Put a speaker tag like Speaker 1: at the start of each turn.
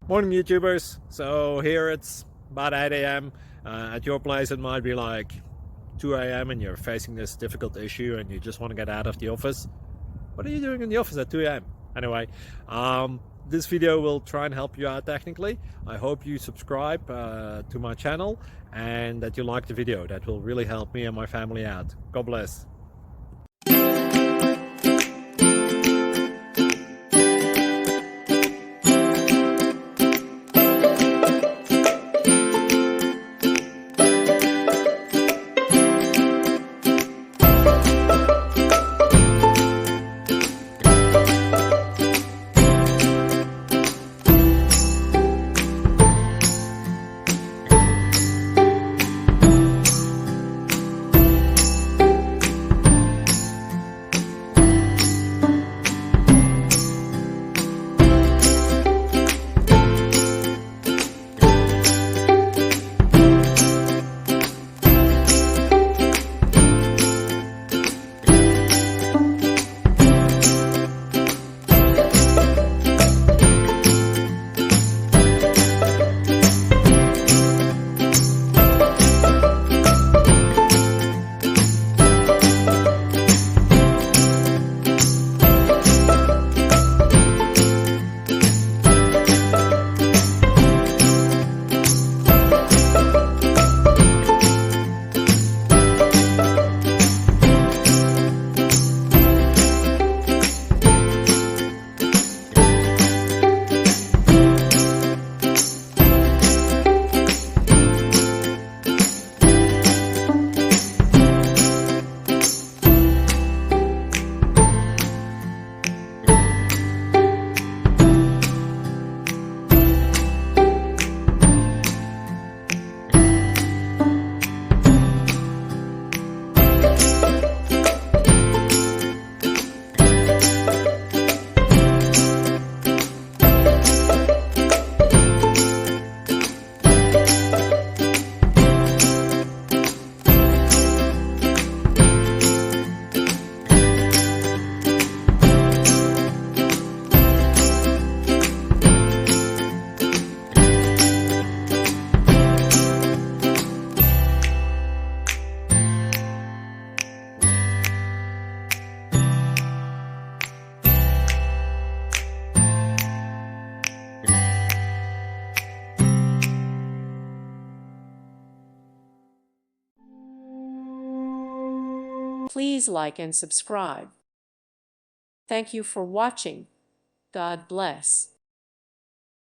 Speaker 1: Morning YouTubers. So here it's about 8 a.m. At your place it might be like 2 a.m. and you're facing this difficult issue and you just want to get out of the office. What are you doing in the office at 2 a.m.? Anyway, this video will try and help you out technically. I hope you subscribe to my channel and that you like the video. That will really help me and my family out. God bless.
Speaker 2: Please like and subscribe. Thank you for watching. God bless.